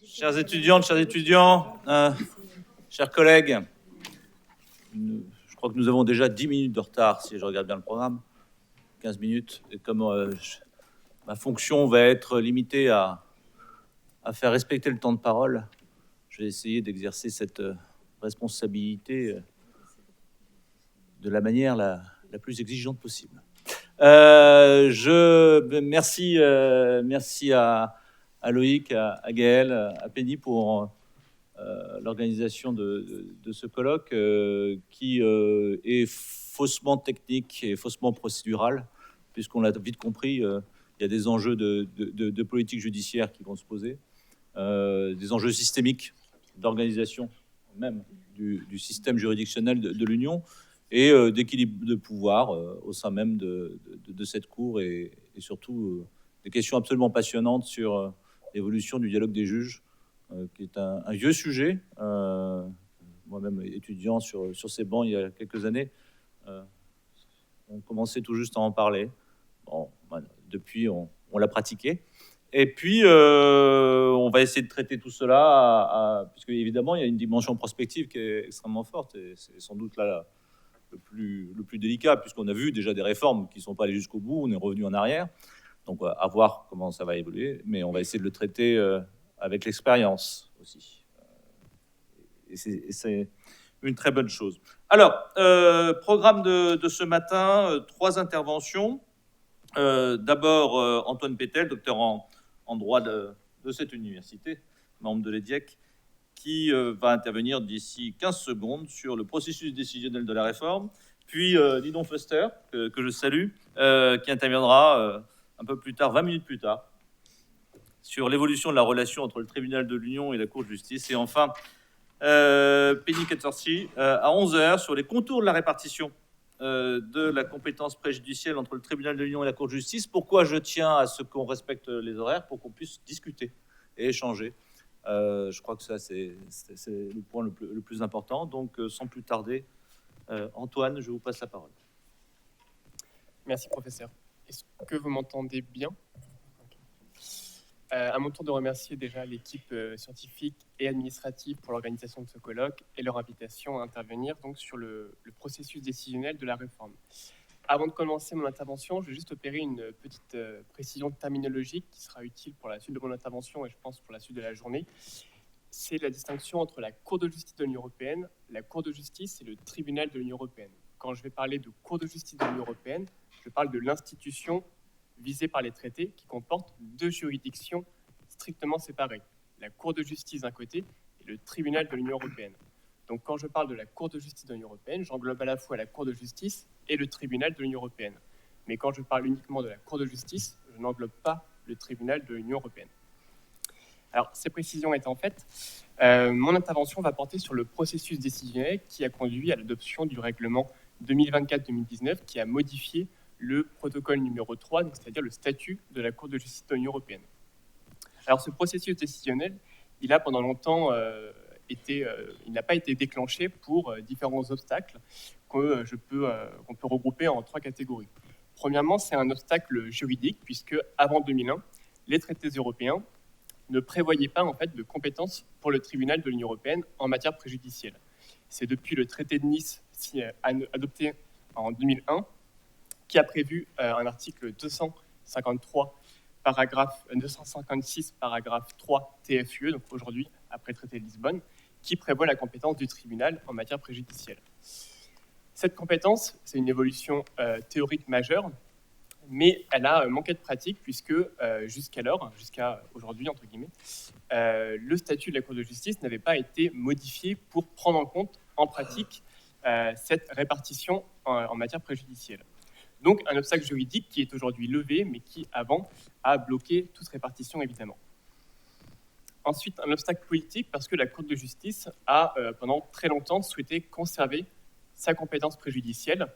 Chères étudiantes, chers étudiants, chers collègues, je crois que nous avons déjà 10 minutes de retard, si je regarde bien le programme, 15 minutes. Et comme ma fonction va être limitée à faire respecter le temps de parole, je vais essayer d'exercer cette responsabilité de la manière la plus exigeante possible. Merci à Loïc, à Gaël, à Penny pour l'organisation de ce colloque qui est faussement technique et faussement procédural, puisqu'on l'a vite compris, il y a des enjeux de politique judiciaire qui vont se poser, des enjeux systémiques d'organisation même du système juridictionnel de l'Union, et d'équilibre de pouvoir au sein même de cette cour, et surtout des questions absolument passionnantes sur l'évolution du dialogue des juges, qui est un vieux sujet. Moi-même étudiant sur ces bancs il y a quelques années, on commençait tout juste à en parler. Bon, depuis, on l'a pratiqué. Et puis, on va essayer de traiter tout cela, puisque évidemment, il y a une dimension prospective qui est extrêmement forte, et c'est sans doute là le plus délicat, puisqu'on a vu déjà des réformes qui ne sont pas allées jusqu'au bout, on est revenu en arrière. Donc, à voir comment ça va évoluer, mais on va essayer de le traiter avec l'expérience aussi. Et c'est une très bonne chose. Alors, programme de ce matin, 3 interventions. D'abord, Antoine Pétel, docteur en droit de cette université, membre de l'EDIEC, qui va intervenir d'ici 15 secondes sur le processus décisionnel de la réforme. Puis Didon Foster, que je salue, qui interviendra un peu plus tard, 20 minutes plus tard, sur l'évolution de la relation entre le tribunal de l'Union et la Cour de justice. Et enfin, Penny Kettersi, à 11h, sur les contours de la répartition de la compétence préjudicielle entre le tribunal de l'Union et la Cour de justice. Pourquoi je tiens à ce qu'on respecte les horaires? Pour qu'on puisse discuter et échanger. Je crois que ça, c'est le point le plus important. Donc, sans plus tarder, Antoine, je vous passe la parole. Merci, professeur. Est-ce que vous m'entendez bien? À mon tour de remercier déjà l'équipe scientifique et administrative pour l'organisation de ce colloque et leur invitation à intervenir donc sur le processus décisionnel de la réforme. Avant de commencer mon intervention, je vais juste opérer une petite précision terminologique qui sera utile pour la suite de mon intervention et je pense pour la suite de la journée. C'est la distinction entre la Cour de justice de l'Union européenne, la Cour de justice et le tribunal de l'Union européenne. Quand je vais parler de Cour de justice de l'Union européenne, je parle de l'institution visée par les traités qui comporte 2 juridictions strictement séparées, la Cour de justice d'un côté et le tribunal de l'Union européenne. Donc quand je parle de la Cour de justice de l'Union européenne, j'englobe à la fois la Cour de justice et le tribunal de l'Union européenne. Mais quand je parle uniquement de la Cour de justice, je n'englobe pas le tribunal de l'Union européenne. Alors, ces précisions étant faites, mon intervention va porter sur le processus décisionnel qui a conduit à l'adoption du règlement 2024-2019 qui a modifié le protocole numéro 3, c'est-à-dire le statut de la Cour de justice de l'Union européenne. Alors, ce processus décisionnel, il a pendant longtemps il n'a pas été déclenché pour différents obstacles qu'on peut regrouper en 3 catégories. Premièrement, c'est un obstacle juridique, puisque avant 2001, les traités européens ne prévoyaient pas en fait de compétences pour le tribunal de l'Union européenne en matière préjudicielle. C'est depuis le traité de Nice adopté en 2001 qui a prévu un article 256, paragraphe 3 TFUE, donc aujourd'hui, après le traité de Lisbonne, qui prévoit la compétence du tribunal en matière préjudicielle. Cette compétence, c'est une évolution théorique majeure, mais elle a manqué de pratique puisque jusqu'à aujourd'hui, entre guillemets, le statut de la Cour de justice n'avait pas été modifié pour prendre en compte en pratique cette répartition en matière préjudicielle. Donc un obstacle juridique qui est aujourd'hui levé, mais qui avant a bloqué toute répartition évidemment. Ensuite, un obstacle politique parce que la Cour de justice a pendant très longtemps souhaité conserver sa compétence préjudicielle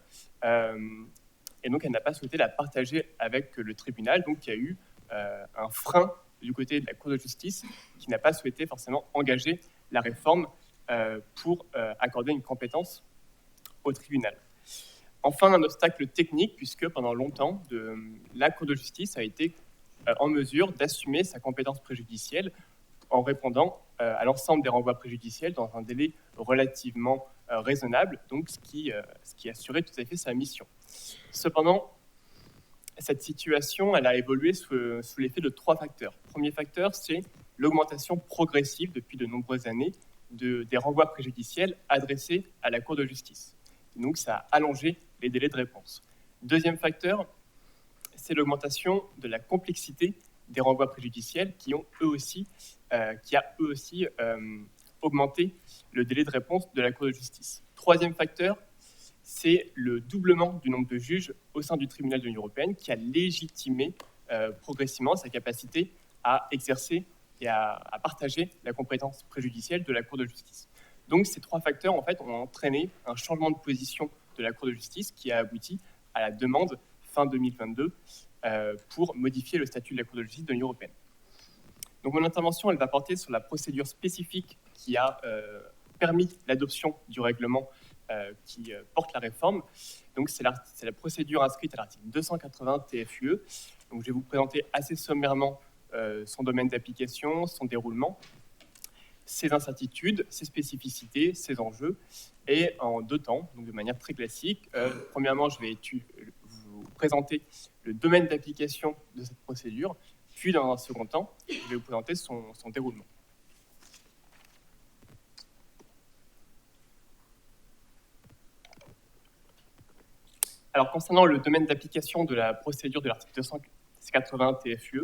et donc elle n'a pas souhaité la partager avec le tribunal, donc il y a eu un frein du côté de la Cour de justice qui n'a pas souhaité forcément engager la réforme pour accorder une compétence au tribunal. Enfin, un obstacle technique, puisque pendant longtemps, la Cour de justice a été en mesure d'assumer sa compétence préjudicielle en répondant à l'ensemble des renvois préjudiciels dans un délai relativement raisonnable, donc ce qui assurait tout à fait sa mission. Cependant, cette situation, elle a évolué sous l'effet de 3 facteurs. Premier facteur, c'est l'augmentation progressive depuis de nombreuses années des renvois préjudiciels adressés à la Cour de justice. Et donc, ça a allongé les délais de réponse. Deuxième facteur, c'est l'augmentation de la complexité des renvois préjudiciels qui a eux aussi augmenté le délai de réponse de la Cour de justice. Troisième facteur, c'est le doublement du nombre de juges au sein du tribunal de l'Union européenne qui a légitimé progressivement sa capacité à exercer et à partager la compétence préjudicielle de la Cour de justice. Donc ces 3 facteurs en fait, ont entraîné un changement de position de la Cour de justice qui a abouti à la demande fin 2022 pour modifier le statut de la Cour de justice de l'Union européenne. Donc mon intervention, elle va porter sur la procédure spécifique qui a permis l'adoption du règlement qui porte la réforme. Donc c'est la procédure inscrite à l'article 280 TFUE. Donc je vais vous présenter assez sommairement son domaine d'application, son déroulement, ses incertitudes, ses spécificités, ses enjeux, et en 2 temps, donc de manière très classique. Premièrement, je vais vous présenter le domaine d'application de cette procédure, puis dans un second temps, je vais vous présenter son déroulement. Alors, concernant le domaine d'application de la procédure de l'article 280 TFUE,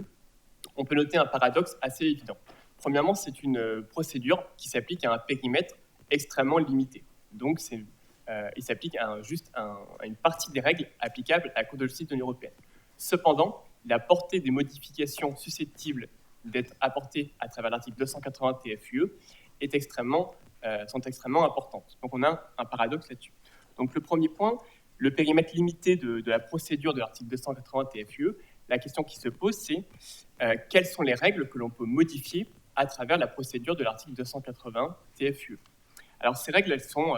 on peut noter un paradoxe assez évident. Premièrement, c'est une procédure qui s'applique à un périmètre extrêmement limité. Donc, il s'applique juste à une partie des règles applicables à la Cour de justice de l'Union européenne. Cependant, la portée des modifications susceptibles d'être apportées à travers l'article 280 TFUE sont extrêmement importantes. Donc, on a un paradoxe là-dessus. Donc, le premier point, le périmètre limité de la procédure de l'article 280 TFUE, la question qui se pose, c'est quelles sont les règles que l'on peut modifier à travers la procédure de l'article 280 TFUE. Alors, ces règles, elles sont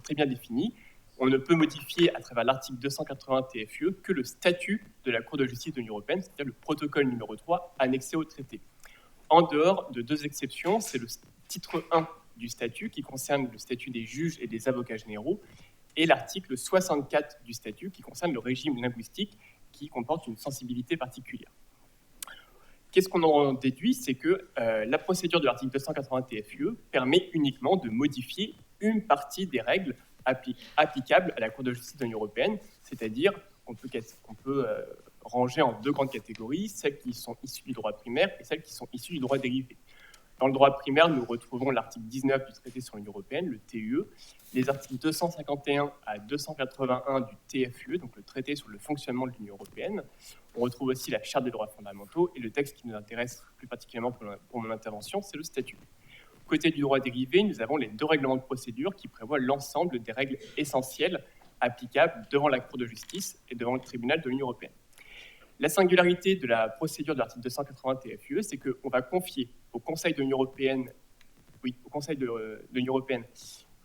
très bien définies. On ne peut modifier à travers l'article 280 TFUE que le statut de la Cour de justice de l'Union européenne, c'est-à-dire le protocole numéro 3 annexé au traité. En dehors de 2 exceptions, c'est le titre 1 du statut qui concerne le statut des juges et des avocats généraux et l'article 64 du statut qui concerne le régime linguistique qui comporte une sensibilité particulière. Qu'est-ce qu'on en déduit? C'est que la procédure de l'article 280 TFUE permet uniquement de modifier une partie des règles applicables à la Cour de justice de l'Union européenne, c'est-à-dire qu'on peut ranger en 2 grandes catégories, celles qui sont issues du droit primaire et celles qui sont issues du droit dérivé. Dans le droit primaire, nous retrouvons l'article 19 du traité sur l'Union européenne, le TUE, les articles 251 à 281 du TFUE, donc le traité sur le fonctionnement de l'Union européenne. On retrouve aussi la Charte des droits fondamentaux et le texte qui nous intéresse plus particulièrement pour mon intervention, c'est le statut. Côté du droit dérivé, nous avons les 2 règlements de procédure qui prévoient l'ensemble des règles essentielles applicables devant la Cour de justice et devant le tribunal de l'Union européenne. La singularité de la procédure de l'article 280 TFUE, c'est qu'on va confier au Conseil de l'Union européenne,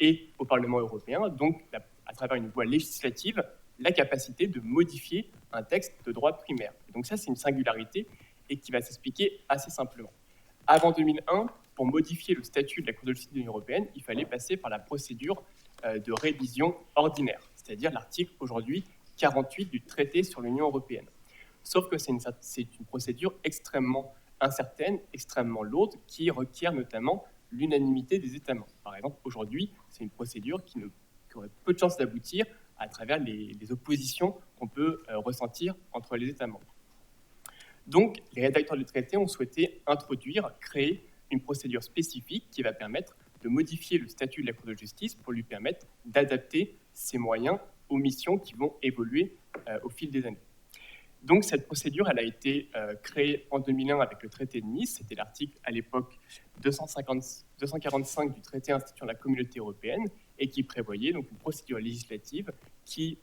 et au Parlement européen, donc à travers une voie législative, la capacité de modifier un texte de droit primaire. Et donc ça, c'est une singularité et qui va s'expliquer assez simplement. Avant 2001, pour modifier le statut de la Cour de justice de l'Union européenne, il fallait passer par la procédure de révision ordinaire, c'est-à-dire l'article aujourd'hui 48 du traité sur l'Union européenne. Sauf que c'est une procédure extrêmement incertaine, extrêmement lourde, qui requiert notamment l'unanimité des États membres. Par exemple, aujourd'hui, c'est une procédure qui aurait peu de chances d'aboutir à travers les oppositions qu'on peut ressentir entre les États membres. Donc, les rédacteurs du traité ont souhaité créer une procédure spécifique qui va permettre de modifier le statut de la Cour de justice pour lui permettre d'adapter ses moyens aux missions qui vont évoluer au fil des années. Donc, cette procédure, elle a été créée en 2001 avec le traité de Nice. C'était l'article, à l'époque, 245 du traité instituant la Communauté européenne et qui prévoyait donc une procédure législative qui,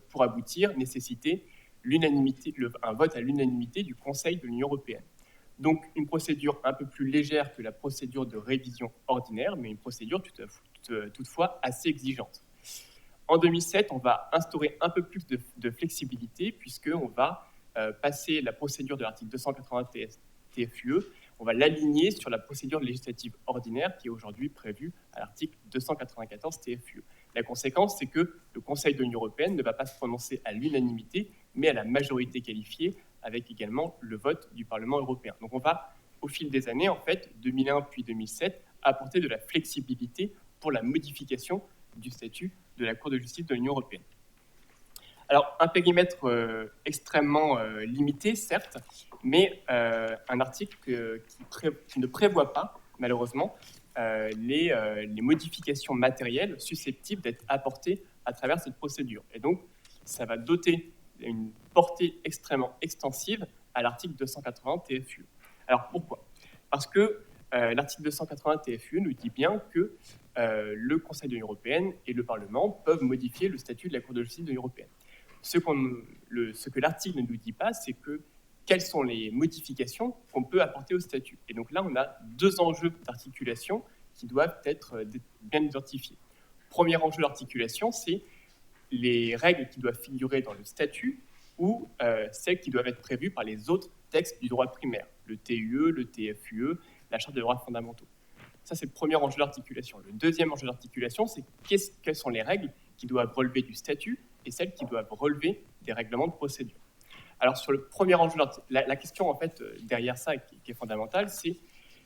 pour aboutir, nécessitait un vote à l'unanimité du Conseil de l'Union européenne. Donc, une procédure un peu plus légère que la procédure de révision ordinaire, mais une procédure toutefois assez exigeante. En 2007, on va instaurer un peu plus de flexibilité puisqu'on va passer la procédure de l'article 280 TFUE, on va l'aligner sur la procédure législative ordinaire qui est aujourd'hui prévue à l'article 294 TFUE. La conséquence, c'est que le Conseil de l'Union européenne ne va pas se prononcer à l'unanimité, mais à la majorité qualifiée, avec également le vote du Parlement européen. Donc on va, au fil des années, en fait, 2001 puis 2007, apporter de la flexibilité pour la modification du statut de la Cour de justice de l'Union européenne. Alors, un périmètre extrêmement limité, certes, mais un article qui ne prévoit pas, malheureusement, les modifications matérielles susceptibles d'être apportées à travers cette procédure. Et donc, ça va doter une portée extrêmement extensive à l'article 280 TFUE. Alors, pourquoi ? Parce que l'article 280 TFUE nous dit bien que le Conseil de l'Union européenne et le Parlement peuvent modifier le statut de la Cour de justice de l'Union européenne. Ce que l'article ne nous dit pas, c'est quelles sont les modifications qu'on peut apporter au statut. Et donc là, on a deux enjeux d'articulation qui doivent être bien identifiés. Premier enjeu d'articulation, c'est les règles qui doivent figurer dans le statut ou celles qui doivent être prévues par les autres textes du droit primaire, le TUE, le TFUE, la Charte des droits fondamentaux. Ça, c'est le premier enjeu d'articulation. Le deuxième enjeu d'articulation, c'est quelles sont les règles qui doivent relever du statut et celles qui doivent relever des règlements de procédure. Alors, sur le premier enjeu, la question, en fait, derrière ça, qui est fondamentale, c'est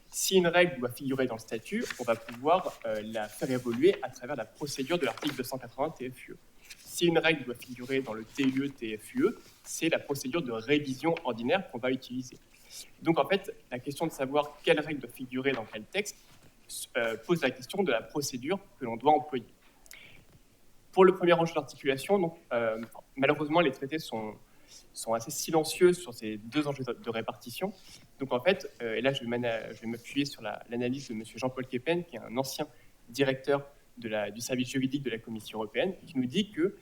si une règle doit figurer dans le statut, on va pouvoir la faire évoluer à travers la procédure de l'article 280 TFUE. Si une règle doit figurer dans le TUE, TFUE, c'est la procédure de révision ordinaire qu'on va utiliser. Donc, en fait, la question de savoir quelle règle doit figurer dans quel texte pose la question de la procédure que l'on doit employer. Pour le premier enjeu d'articulation, donc, malheureusement, les traités sont assez silencieux sur ces deux enjeux de répartition. Donc, en fait, et là, je vais m'appuyer sur l'analyse de M. Jean-Paul Keppen, qui est un ancien directeur du service juridique de la Commission européenne, qui nous dit que,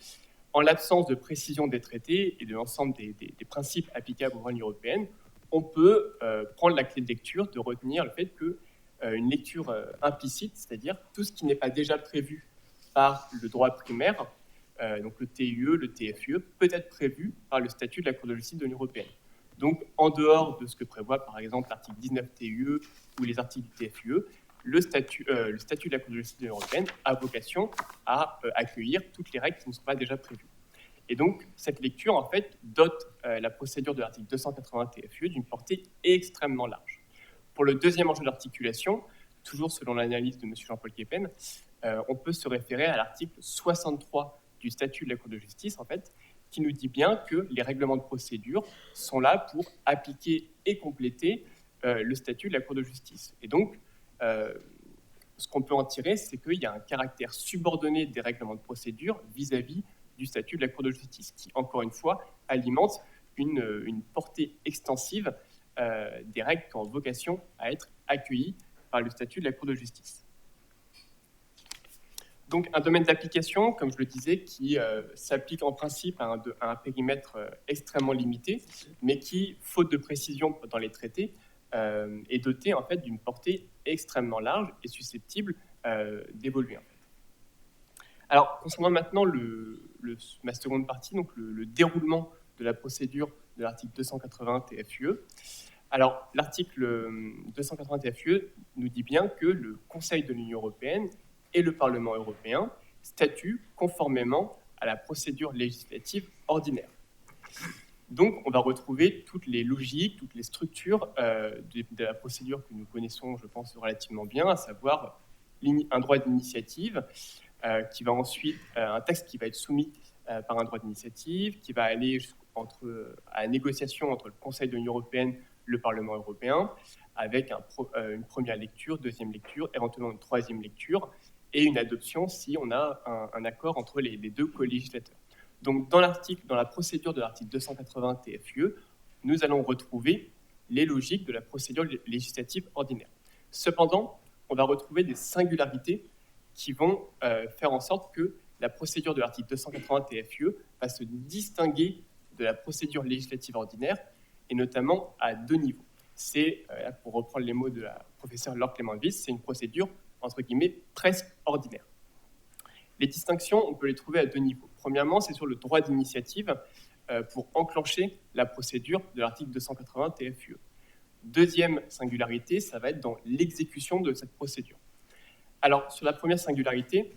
en l'absence de précision des traités et de l'ensemble des principes applicables au droit de l'Union européenne, on peut prendre la clé de lecture de retenir le fait qu'une lecture implicite, c'est-à-dire tout ce qui n'est pas déjà prévu par le droit primaire, donc le TUE, le TFUE, peut être prévu par le statut de la Cour de justice de l'Union européenne. Donc, en dehors de ce que prévoit, par exemple, l'article 19 TUE ou les articles du TFUE, le statut de la Cour de justice de l'Union européenne a vocation à accueillir toutes les règles qui ne sont pas déjà prévues. Et donc, cette lecture, en fait, dote la procédure de l'article 280 TFUE d'une portée extrêmement large. Pour le deuxième enjeu d'articulation, toujours selon l'analyse de M. Jean-Paul Keppen, on peut se référer à l'article 63 du statut de la Cour de justice, en fait, qui nous dit bien que les règlements de procédure sont là pour appliquer et compléter le statut de la Cour de justice. Et donc, ce qu'on peut en tirer, c'est qu'il y a un caractère subordonné des règlements de procédure vis-à-vis du statut de la Cour de justice, qui, encore une fois, alimente une portée extensive des règles qui ont vocation à être accueillies par le statut de la Cour de justice. Donc, un domaine d'application, comme je le disais, qui s'applique en principe à un périmètre extrêmement limité, mais qui, faute de précision dans les traités, est doté en fait d'une portée extrêmement large et susceptible d'évoluer. En fait. Alors, concernant maintenant ma seconde partie, donc le déroulement de la procédure de l'article 280 TFUE. Alors, l'article 280 TFUE nous dit bien que le Conseil de l'Union européenne et le Parlement européen statuent conformément à la procédure législative ordinaire. Donc, on va retrouver toutes les logiques, toutes les structures de la procédure que nous connaissons, je pense, relativement bien, à savoir un droit d'initiative qui va ensuite, un texte qui va être soumis par un droit d'initiative, qui va aller à la négociation entre le Conseil de l'Union européenne, le Parlement européen, avec une première lecture, deuxième lecture, éventuellement une troisième lecture, et une adoption si on a un accord entre les deux co-législateurs. Donc, dans la procédure de l'article 280 TFUE, nous allons retrouver les logiques de la procédure législative ordinaire. Cependant, on va retrouver des singularités qui vont faire en sorte que la procédure de l'article 280 TFUE va se distinguer de la procédure législative ordinaire, et notamment à deux niveaux. C'est, pour reprendre les mots de la professeure Laure Clément-Vis, c'est une procédure, entre guillemets, presque ordinaire. Les distinctions, on peut les trouver à deux niveaux. Premièrement, c'est sur le droit d'initiative pour enclencher la procédure de l'article 280 TFUE. Deuxième singularité, ça va être dans l'exécution de cette procédure. Alors, sur la première singularité,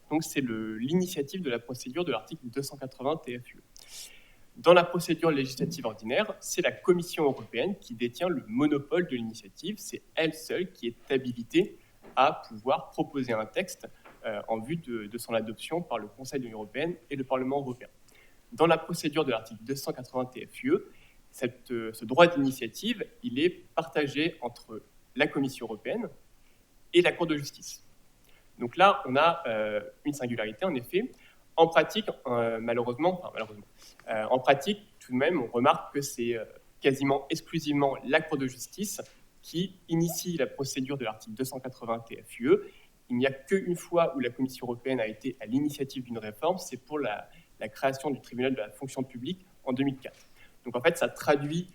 donc c'est l'initiative de la procédure de l'article 280 TFUE. Dans la procédure législative ordinaire, c'est la Commission européenne qui détient le monopole de l'initiative. C'est elle seule qui est habilitée à pouvoir proposer un texte en vue de son adoption par le Conseil de l'Union européenne et le Parlement européen. Dans la procédure de l'article 280 TFUE, ce droit d'initiative, il est partagé entre la Commission européenne et la Cour de justice. Donc là, on a une singularité, en effet. En pratique, en pratique, tout de même, on remarque que c'est quasiment exclusivement la Cour de justice qui initie la procédure de l'article 280 TFUE. Il n'y a qu'une fois où la Commission européenne a été à l'initiative d'une réforme, c'est pour la création du tribunal de la fonction publique en 2004. Donc en fait, ça traduit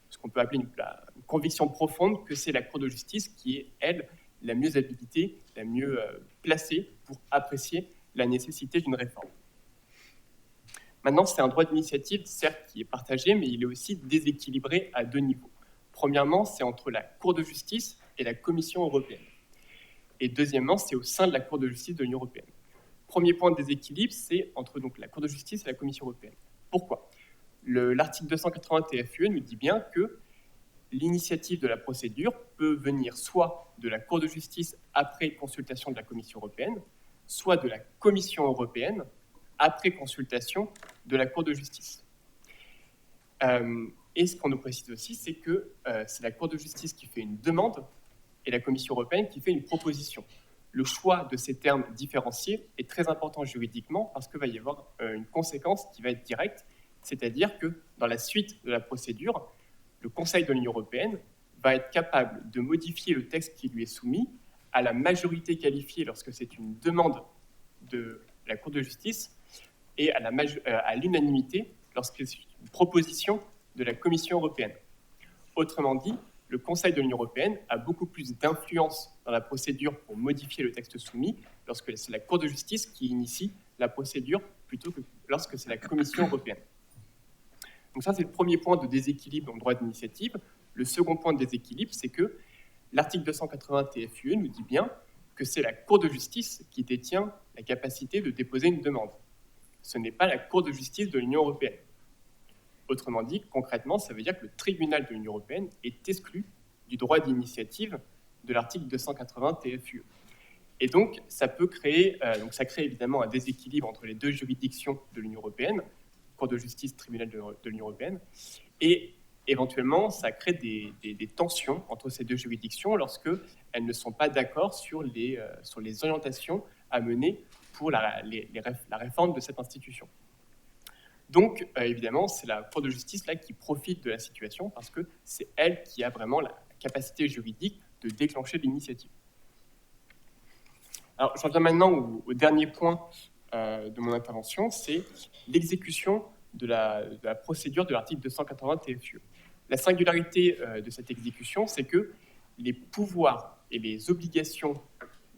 ce qu'on peut appeler une conviction profonde que c'est la Cour de justice qui est, elle, la mieux habilitée, la mieux placée pour apprécier la nécessité d'une réforme. Maintenant, c'est un droit d'initiative, certes, qui est partagé, mais il est aussi déséquilibré à deux niveaux. Premièrement, c'est entre la Cour de justice et la Commission européenne. Et deuxièmement, c'est au sein de la Cour de justice de l'Union européenne. Premier point de déséquilibre, c'est entre donc, la Cour de justice et la Commission européenne. Pourquoi ? L'article 280 TFUE nous dit bien que l'initiative de la procédure peut venir soit de la Cour de justice après consultation de la Commission européenne, soit de la Commission européenne après consultation de la Cour de justice. Et ce qu'on nous précise aussi, c'est que c'est la Cour de justice qui fait une demande et la Commission européenne qui fait une proposition. Le choix de ces termes différenciés est très important juridiquement parce qu'il va y avoir une conséquence qui va être directe, c'est-à-dire que dans la suite de la procédure, le Conseil de l'Union européenne va être capable de modifier le texte qui lui est soumis à la majorité qualifiée lorsque c'est une demande de la Cour de justice et à l'unanimité lorsque c'est une proposition de la Commission européenne. Autrement dit, le Conseil de l'Union européenne a beaucoup plus d'influence dans la procédure pour modifier le texte soumis lorsque c'est la Cour de justice qui initie la procédure plutôt que lorsque c'est la Commission européenne. Donc ça, c'est le premier point de déséquilibre dans le droit d'initiative. Le second point de déséquilibre, c'est que l'article 280 TFUE nous dit bien que c'est la Cour de justice qui détient la capacité de déposer une demande. Ce n'est pas la Cour de justice de l'Union européenne. Autrement dit, concrètement, ça veut dire que le tribunal de l'Union européenne est exclu du droit d'initiative de l'article 280 TFUE. Et donc, ça crée évidemment un déséquilibre entre les deux juridictions de l'Union européenne, Cour de justice, tribunal de l'Union européenne, et éventuellement, ça crée des tensions entre ces deux juridictions lorsqu'elles ne sont pas d'accord sur les orientations à mener pour la réforme de cette institution. Donc, évidemment, c'est la Cour de justice là, qui profite de la situation parce que c'est elle qui a vraiment la capacité juridique de déclencher l'initiative. Alors, j'en viens maintenant au dernier point de mon intervention, c'est l'exécution de la procédure de l'article 280 TFUE. La singularité de cette exécution, c'est que les pouvoirs et les obligations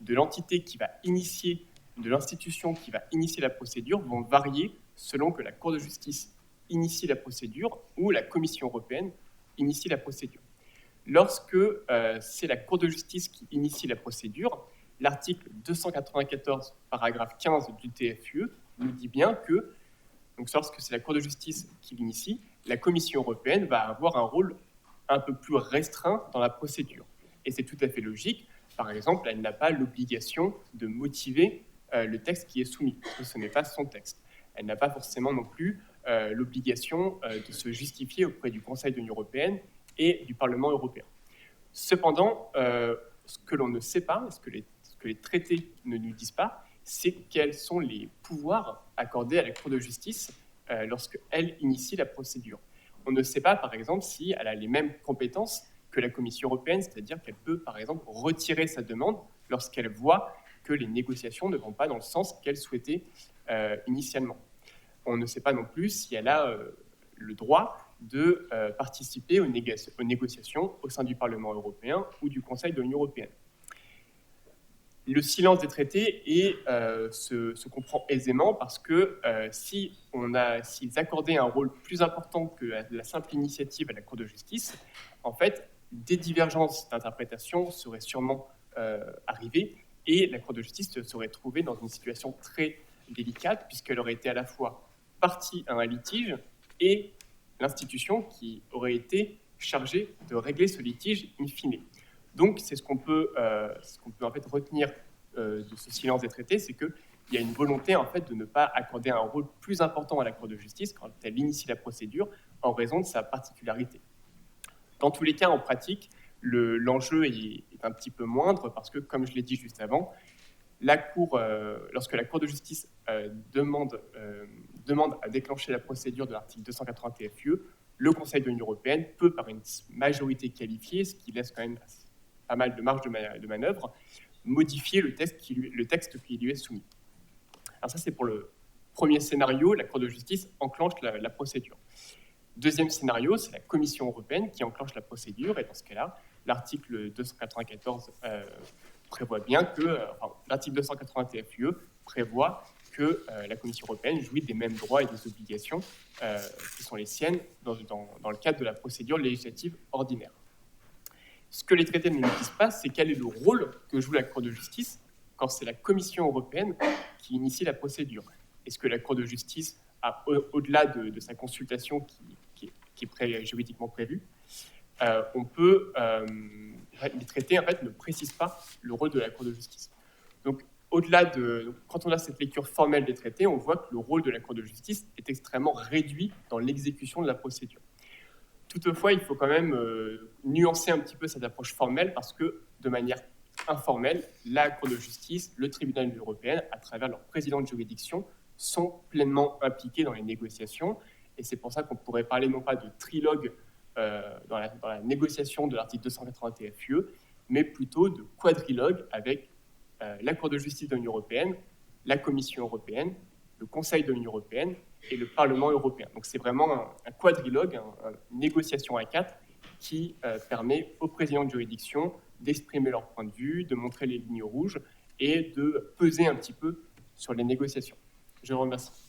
de l'entité qui va initier, de l'institution qui va initier la procédure vont varier selon que la Cour de justice initie la procédure ou la Commission européenne initie la procédure. Lorsque c'est la Cour de justice qui initie la procédure, l'article 294, paragraphe 15 du TFUE nous dit bien que, donc lorsque c'est la Cour de justice qui l'initie, la Commission européenne va avoir un rôle un peu plus restreint dans la procédure. Et c'est tout à fait logique. Par exemple, elle n'a pas l'obligation de motiver le texte qui est soumis, parce que ce n'est pas son texte. Elle n'a pas forcément non plus l'obligation de se justifier auprès du Conseil de l'Union européenne et du Parlement européen. Cependant, ce que l'on ne sait pas, ce que les traités ne nous disent pas, c'est quels sont les pouvoirs accordés à la Cour de justice lorsqu'elle initie la procédure. On ne sait pas, par exemple, si elle a les mêmes compétences que la Commission européenne, c'est-à-dire qu'elle peut, par exemple, retirer sa demande lorsqu'elle voit que les négociations ne vont pas dans le sens qu'elle souhaitait initialement. On ne sait pas non plus si elle a le droit de participer aux négociations au sein du Parlement européen ou du Conseil de l'Union européenne. Le silence des traités se comprend aisément parce que s'ils accordaient un rôle plus important que la simple initiative à la Cour de justice, en fait, des divergences d'interprétation seraient sûrement arrivées et la Cour de justice se serait trouvée dans une situation très délicate puisqu'elle aurait été à la fois partie à un litige et l'institution qui aurait été chargée de régler ce litige in fine. Donc, c'est ce qu'on peut en fait retenir de ce silence des traités, c'est qu'il y a une volonté en fait de ne pas accorder un rôle plus important à la Cour de justice quand elle initie la procédure en raison de sa particularité. Dans tous les cas, en pratique, l'enjeu est un petit peu moindre parce que, comme je l'ai dit juste avant, lorsque la Cour de justice demande à déclencher la procédure de l'article 280 TFUE, le Conseil de l'Union européenne peut, par une majorité qualifiée, ce qui laisse quand même pas mal de marge de manœuvre, modifier le texte qui lui est soumis. Alors ça, c'est pour le premier scénario, la Cour de justice enclenche la procédure. Deuxième scénario, c'est la Commission européenne qui enclenche la procédure, et dans ce cas-là, l'article 294 prévoit bien que, l'article 280 TFUE prévoit que la Commission européenne jouit des mêmes droits et des obligations qui sont les siennes dans le cadre de la procédure législative ordinaire. Ce que les traités ne nous disent pas, c'est quel est le rôle que joue la Cour de justice quand c'est la Commission européenne qui initie la procédure. Est-ce que la Cour de justice, au-delà de sa consultation qui est juridiquement prévue, les traités en fait, ne précisent pas le rôle de la Cour de justice. Donc, quand on a cette lecture formelle des traités, on voit que le rôle de la Cour de justice est extrêmement réduit dans l'exécution de la procédure. Toutefois, il faut quand même nuancer un petit peu cette approche formelle parce que, de manière informelle, la Cour de justice, le tribunal de l'Union européenne, à travers leur président de juridiction, sont pleinement impliqués dans les négociations. Et c'est pour ça qu'on pourrait parler non pas de trilogue dans la négociation de l'article 280 TFUE, mais plutôt de quadrilogue avec la Cour de justice de l'Union européenne, la Commission européenne, le Conseil de l'Union européenne et le Parlement européen. Donc c'est vraiment un quadrilogue, une négociation à quatre qui permet aux présidents de juridiction d'exprimer leur point de vue, de montrer les lignes rouges et de peser un petit peu sur les négociations. Je vous remercie.